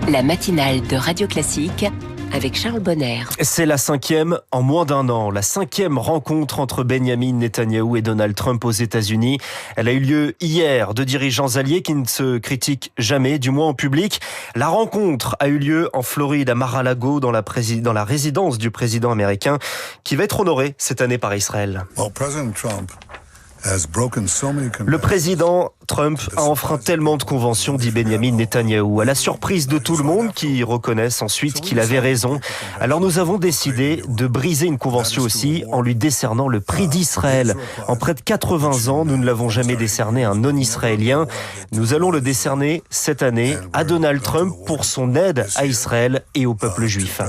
La matinale de Radio Classique avec Charles Bonner. C'est la 5e en moins d'un an, la 5e rencontre entre Benjamin Netanyahou et Donald Trump aux États-Unis. Elle a eu lieu hier, deux dirigeants alliés qui ne se critiquent jamais, du moins en public. La rencontre a eu lieu en Floride, à Mar-a-Lago, dans la résidence du président américain, qui va être honorée cette année par Israël. Le président Trump a enfreint tellement de conventions, dit Benjamin Netanyahou, à la surprise de tout le monde qui reconnaissent ensuite qu'il avait raison. Alors nous avons décidé de briser une convention aussi en lui décernant le prix d'Israël. En près de 80 ans, nous ne l'avons jamais décerné à un non-israélien. Nous allons le décerner cette année à Donald Trump pour son aide à Israël et au peuple juif.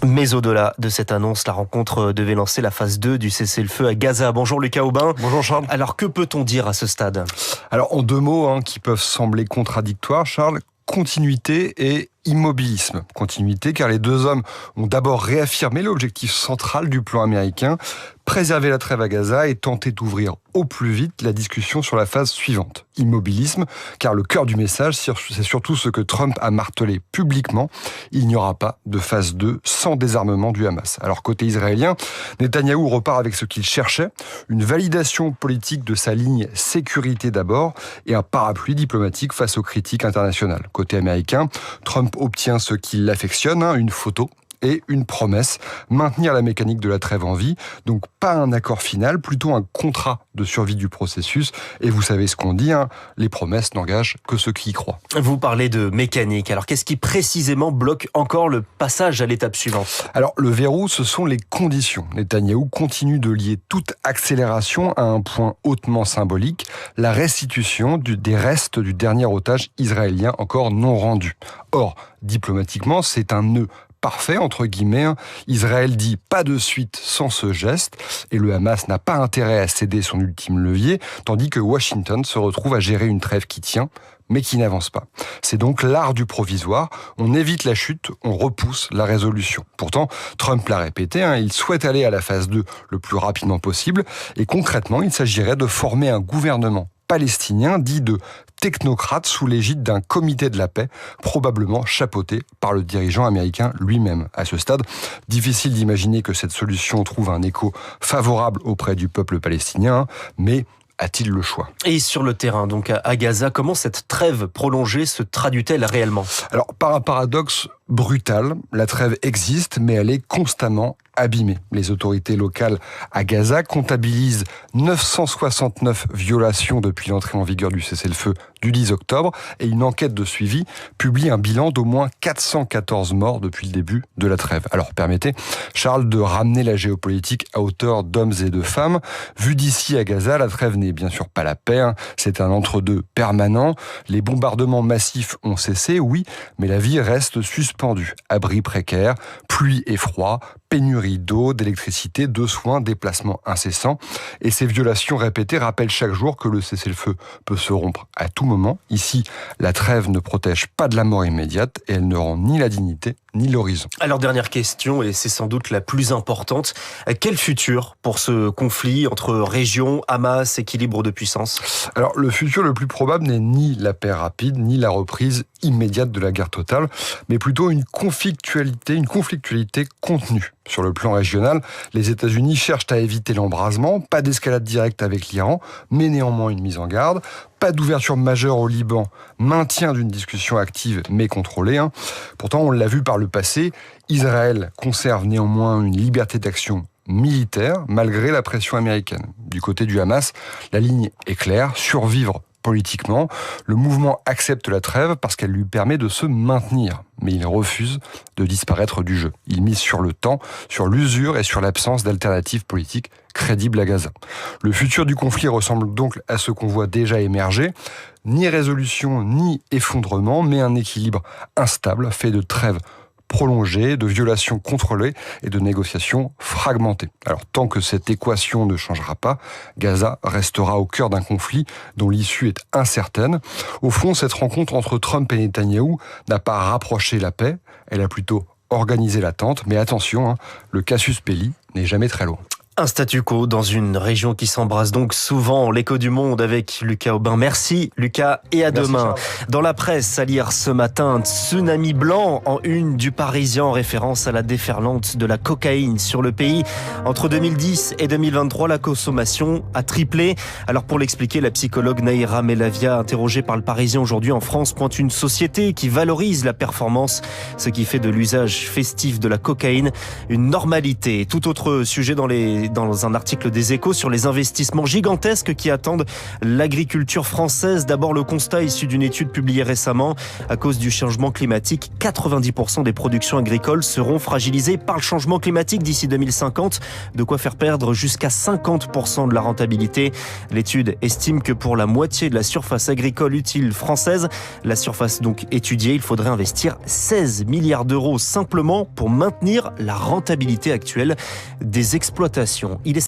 Mais au-delà de cette annonce, la rencontre devait lancer la phase 2 du cessez-le-feu à Gaza. Bonjour Lucas Aubin. Bonjour Charles. Alors que peut-on dire à ce stade ? Alors en deux mots qui peuvent sembler contradictoires, Charles, continuité et immobilisme. Continuité car les deux hommes ont d'abord réaffirmé l'objectif central du plan américain, préserver la trêve à Gaza et tenter d'ouvrir au plus vite la discussion sur la phase suivante. Immobilisme, car le cœur du message, c'est surtout ce que Trump a martelé publiquement. Il n'y aura pas de phase 2 sans désarmement du Hamas. Alors côté israélien, Netanyahou repart avec ce qu'il cherchait, une validation politique de sa ligne sécurité d'abord et un parapluie diplomatique face aux critiques internationales. Côté américain, Trump obtient ce qui l'affectionne, une photo et une promesse, maintenir la mécanique de la trêve en vie, donc pas un accord final, plutôt un contrat de survie du processus, et vous savez ce qu'on dit, les promesses n'engagent que ceux qui y croient. Vous parlez de mécanique, alors qu'est-ce qui précisément bloque encore le passage à l'étape suivante ? Alors le verrou, ce sont les conditions. Netanyahou continue de lier toute accélération à un point hautement symbolique, la restitution des restes du dernier otage israélien encore non rendu. Or, diplomatiquement, c'est un nœud parfait, entre guillemets. Israël dit pas de suite sans ce geste, et le Hamas n'a pas intérêt à céder son ultime levier, tandis que Washington se retrouve à gérer une trêve qui tient, mais qui n'avance pas. C'est donc l'art du provisoire. On évite la chute, on repousse la résolution. Pourtant, Trump l'a répété, il souhaite aller à la phase 2 le plus rapidement possible, et concrètement, il s'agirait de former un gouvernement palestinien dit de technocrate sous l'égide d'un comité de la paix, probablement chapeauté par le dirigeant américain lui-même. À ce stade, difficile d'imaginer que cette solution trouve un écho favorable auprès du peuple palestinien, mais a-t-il le choix ? Et sur le terrain, donc à Gaza, comment cette trêve prolongée se traduit-elle réellement ? Alors, par un paradoxe brutal, la trêve existe, mais elle est constamment abîmée. Les autorités locales à Gaza comptabilisent 969 violations depuis l'entrée en vigueur du cessez-le-feu du 10 octobre, et une enquête de suivi publie un bilan d'au moins 414 morts depuis le début de la trêve. Alors permettez, Charles, de ramener la géopolitique à hauteur d'hommes et de femmes. Vu d'ici à Gaza, la trêve n'est bien sûr pas la paix, c'est un entre-deux permanent. Les bombardements massifs ont cessé, oui, mais la vie reste suspendue. Abris précaires, pluie et froid, pénurie d'eau, d'électricité, de soins, déplacements incessants. Et ces violations répétées rappellent chaque jour que le cessez-le-feu peut se rompre à tout moment. Ici, la trêve ne protège pas de la mort immédiate et elle ne rend ni la dignité ni l'horizon. Alors dernière question, et c'est sans doute la plus importante, quel futur pour ce conflit entre régions, Hamas, équilibre de puissance ? Alors le futur le plus probable n'est ni la paix rapide, ni la reprise immédiate de la guerre totale, mais plutôt une conflictualité contenue. Sur le plan régional, les États-Unis cherchent à éviter l'embrasement, pas d'escalade directe avec l'Iran, mais néanmoins une mise en garde, pas d'ouverture majeure au Liban, maintien d'une discussion active mais contrôlée. Pourtant, on l'a vu par le passé, Israël conserve néanmoins une liberté d'action militaire malgré la pression américaine. Du côté du Hamas, la ligne est claire, survivre politiquement. Le mouvement accepte la trêve parce qu'elle lui permet de se maintenir. Mais il refuse de disparaître du jeu. Il mise sur le temps, sur l'usure et sur l'absence d'alternatives politiques crédibles à Gaza. Le futur du conflit ressemble donc à ce qu'on voit déjà émerger. Ni résolution, ni effondrement, mais un équilibre instable, fait de trêves prolongée, de violations contrôlées et de négociations fragmentées. Alors tant que cette équation ne changera pas, Gaza restera au cœur d'un conflit dont l'issue est incertaine. Au fond, cette rencontre entre Trump et Netanyahou n'a pas rapproché la paix, elle a plutôt organisé l'attente. Mais attention, le casus belli n'est jamais très loin. Un statu quo dans une région qui s'embrasse donc souvent. L'écho du monde avec Lucas Aubin. Merci Lucas et à demain. Dans la presse, à lire ce matin, tsunami blanc en une du Parisien en référence à la déferlante de la cocaïne sur le pays. Entre 2010 et 2023, la consommation a triplé. Alors pour l'expliquer, la psychologue Naïra Melavia, interrogée par le Parisien aujourd'hui en France, pointe une société qui valorise la performance, ce qui fait de l'usage festif de la cocaïne une normalité. Tout autre sujet dans un article des Échos sur les investissements gigantesques qui attendent l'agriculture française. D'abord, le constat issu d'une étude publiée récemment. À cause du changement climatique, 90% des productions agricoles seront fragilisées par le changement climatique d'ici 2050. De quoi faire perdre jusqu'à 50% de la rentabilité. L'étude estime que pour la moitié de la surface agricole utile française, la surface donc étudiée, il faudrait investir 16 milliards d'euros simplement pour maintenir la rentabilité actuelle des exploitations. Il est